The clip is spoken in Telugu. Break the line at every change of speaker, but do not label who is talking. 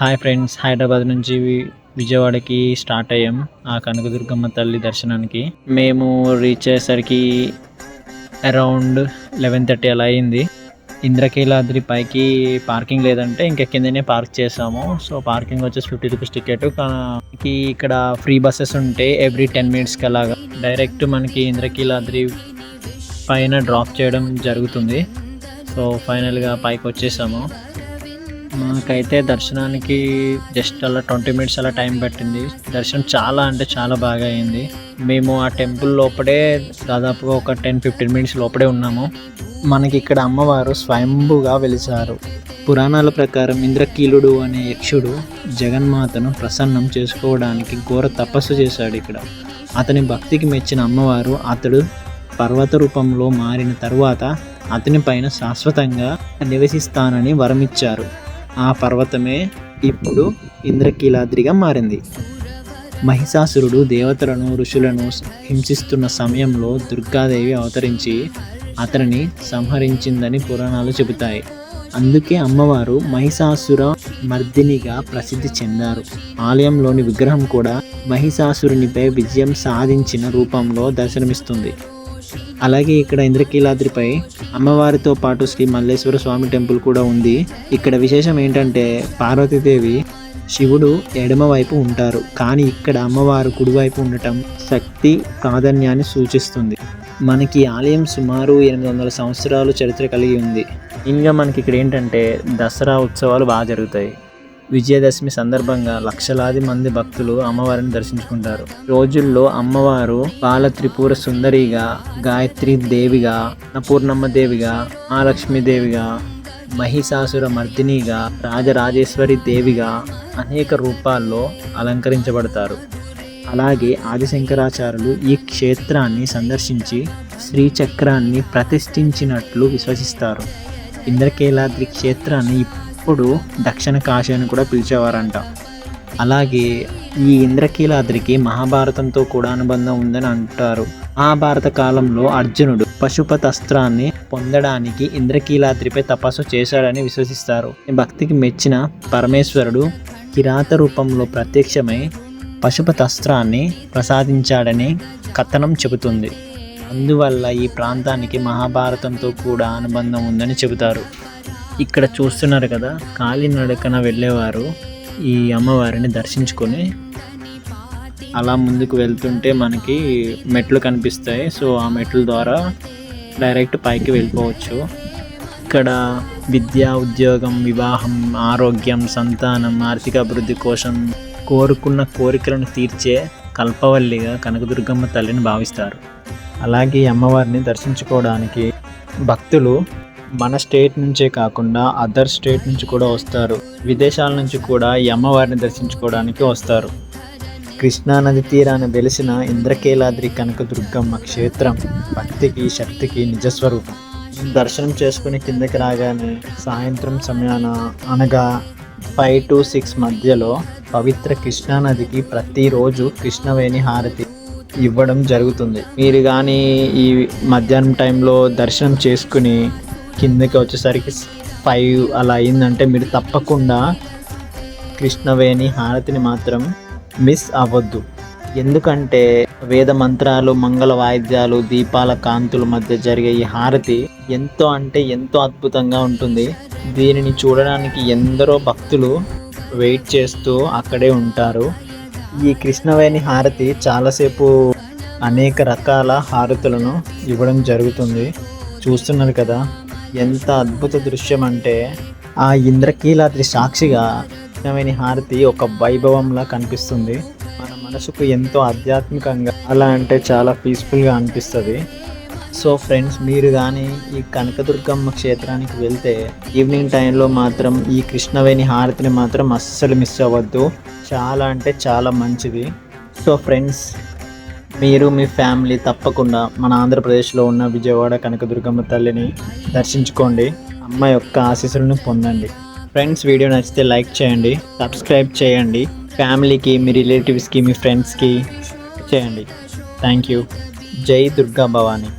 హాయ్ ఫ్రెండ్స్, హైదరాబాద్ నుంచి విజయవాడకి స్టార్ట్ అయ్యాం ఆ కనకదుర్గమ్మ తల్లి దర్శనానికి. మేము రీచ్ అయ్యేసరికి అరౌండ్ 11:30 అలా అయింది. ఇంద్రకీలాద్రి పైకి పార్కింగ్ లేదంటే ఇంకా కిందనే పార్క్ చేసాము. సో పార్కింగ్ వచ్చేసి 50 రూపీస్ టికెట్. మనకి ఇక్కడ ఫ్రీ బస్సెస్ ఉంటాయి ఎవ్రీ 10 మినిట్స్కి అలాగా. డైరెక్ట్ మనకి ఇంద్రకీలాద్రి పైన డ్రాప్ చేయడం జరుగుతుంది. సో ఫైనల్గా పైకి వచ్చేసాము. మాకైతే దర్శనానికి జస్ట్ అలా 20 మినిట్స్ అలా టైం పట్టింది. దర్శనం చాలా అంటే చాలా బాగా అయింది. మేము ఆ టెంపుల్ లోపడే దాదాపుగా ఒక 10-15 మినిట్స్ లోపడే ఉన్నాము. మనకి ఇక్కడ అమ్మవారు స్వయంభుగా వెలిసారు. పురాణాల ప్రకారం ఇంద్రకీలుడు అనే యక్షుడు జగన్మాతను ప్రసన్నం చేసుకోవడానికి ఘోర తపస్సు చేశాడు. ఇక్కడ అతని భక్తికి మెచ్చిన అమ్మవారు అతడు పర్వత రూపంలో మారిన తరువాత అతని పైన శాశ్వతంగా నివసిస్తానని వరమిచ్చారు. ఆ పర్వతమే ఇప్పుడు ఇంద్రకీలాద్రిగా మారింది. మహిషాసురుడు దేవతలను ఋషులను హింసిస్తున్న సమయంలో దుర్గాదేవి అవతరించి అతనిని సంహరించిందని పురాణాలు చెబుతాయి. అందుకే అమ్మవారు మహిషాసుర మర్దినిగా ప్రసిద్ధి చెందారు. ఆలయంలోని విగ్రహం కూడా మహిషాసురునిపై విజయం సాధించిన రూపంలో దర్శనమిస్తుంది. అలాగే ఇక్కడ ఇంద్రకీలాద్రిపై అమ్మవారితో పాటు శ్రీ మల్లేశ్వర స్వామి టెంపుల్ కూడా ఉంది. ఇక్కడ విశేషం ఏంటంటే పార్వతీదేవి శివుడు ఎడమ వైపు ఉంటారు, కానీ ఇక్కడ అమ్మవారు కుడివైపు ఉండటం శక్తి ప్రాధాన్యాన్ని సూచిస్తుంది. మనకి ఆలయం సుమారు 800 సంవత్సరాలు చరిత్ర కలిగి ఉంది. ఇంకా మనకి ఇక్కడ ఏంటంటే దసరా ఉత్సవాలు బాగా జరుగుతాయి. విజయదశమి సందర్భంగా లక్షలాది మంది భక్తులు అమ్మవారిని దర్శించుకుంటారు. రోజుల్లో అమ్మవారు బాల త్రిపుర సుందరిగా, గాయత్రి దేవిగా, అన్నపూర్ణమ్మ దేవిగా, మహాలక్ష్మి దేవిగా, మహిషాసుర మర్దినిగా, రాజరాజేశ్వరి దేవిగా అనేక రూపాల్లో అలంకరించబడతారు. అలాగే ఆదిశంకరాచార్యులు ఈ క్షేత్రాన్ని సందర్శించి శ్రీచక్రాన్ని ప్రతిష్ఠించినట్లు విశ్వసిస్తారు. ఇంద్రకీలాద్రి క్షేత్రాన్ని ఇప్పుడు దక్షిణ కాశీ అని కూడా పిలిచేవారంట. అలాగే ఈ ఇంద్రకీలాద్రికి మహాభారతంతో కూడా అనుబంధం ఉందని అంటారు. మహాభారత కాలంలో అర్జునుడు పశుపతి అస్త్రాన్ని పొందడానికి ఇంద్రకీలాద్రిపై తపస్సు చేశాడని విశ్వసిస్తారు. భక్తికి మెచ్చిన పరమేశ్వరుడు కిరాత రూపంలో ప్రత్యక్షమై పశుపతి అస్త్రాన్ని ప్రసాదించాడని కథనం చెబుతుంది. అందువల్ల ఈ ప్రాంతానికి మహాభారతంతో కూడా అనుబంధం ఉందని చెబుతారు. ఇక్కడ చూస్తున్నారు కదా, కాలినడకన వెళ్ళేవారు ఈ అమ్మవారిని దర్శించుకొని అలా ముందుకు వెళ్తుంటే మనకి మెట్లు కనిపిస్తాయి. సో ఆ మెట్ల ద్వారా డైరెక్ట్ పైకి వెళ్ళిపోవచ్చు. ఇక్కడ విద్య, ఉద్యోగం, వివాహం, ఆరోగ్యం, సంతానం, ఆర్థిక అభివృద్ధి కోసం కోరుకున్న కోరికలను తీర్చే కల్పవల్లిగా కనకదుర్గమ్మ తల్లిని భావిస్తారు. అలాగే అమ్మవారిని దర్శించుకోవడానికి భక్తులు మన స్టేట్ నుంచే కాకుండా అదర్ స్టేట్ నుంచి కూడా వస్తారు. విదేశాల నుంచి కూడా ఈ అమ్మవారిని దర్శించుకోవడానికి వస్తారు. కృష్ణానది తీరాన వెలిసిన ఇంద్రకీలాద్రి కనకదుర్గమ్మ క్షేత్రం భక్తికి, శక్తికి నిజస్వరూపం. దర్శనం చేసుకుని కిందకి రాగానే సాయంత్రం సమయాన అనగా 5 to 6 మధ్యలో పవిత్ర కృష్ణానదికి ప్రతిరోజు కృష్ణవేణి హారతి ఇవ్వడం జరుగుతుంది. మీరు కానీ ఈ మధ్యాహ్నం టైంలో దర్శనం చేసుకుని కిందకి వచ్చేసరికి 5 అలా అయిందంటే మీరు తప్పకుండా కృష్ణవేణి హారతిని మాత్రం మిస్ అవ్వద్దు. ఎందుకంటే వేద మంత్రాలు, మంగళ వాయిద్యాలు, దీపాల కాంతుల మధ్య జరిగే ఈ హారతి ఎంతో అంటే ఎంతో అద్భుతంగా ఉంటుంది. దీనిని చూడడానికి ఎందరో భక్తులు వెయిట్ చేస్తూ అక్కడే ఉంటారు. ఈ కృష్ణవేణి హారతి చాలాసేపు అనేక రకాల హారతులను ఇవ్వడం జరుగుతుంది. చూస్తున్నారు కదా, ఎంత అద్భుత దృశ్యం అంటే ఆ ఇంద్రకీలాద్రి సాక్షిగా కృష్ణవేణి హారతి ఒక వైభవంలా కనిపిస్తుంది. మన మనసుకు ఎంతో ఆధ్యాత్మికంగా, అలా అంటే చాలా పీస్ఫుల్గా అనిపిస్తుంది. సో ఫ్రెండ్స్, మీరు కానీ ఈ కనకదుర్గమ్మ క్షేత్రానికి వెళ్తే ఈవినింగ్ టైంలో మాత్రం ఈ కృష్ణవేణి హారతిని మాత్రం అస్సలు మిస్ అవ్వద్దు. చాలా అంటే చాలా మంచిది. సో ఫ్రెండ్స్, మీరు మీ ఫ్యామిలీ తప్పకుండా మన ఆంధ్రప్రదేశ్లో ఉన్న విజయవాడ కనకదుర్గమ్మ తల్లిని దర్శించుకోండి. అమ్మ యొక్క ఆశీస్సులను పొందండి. ఫ్రెండ్స్, వీడియో నచ్చితే లైక్ చేయండి, సబ్స్క్రైబ్ చేయండి, ఫ్యామిలీకి, మీ రిలేటివ్స్కి, మీ ఫ్రెండ్స్కి చేయండి. Thank you. జై దుర్గా భవానీ.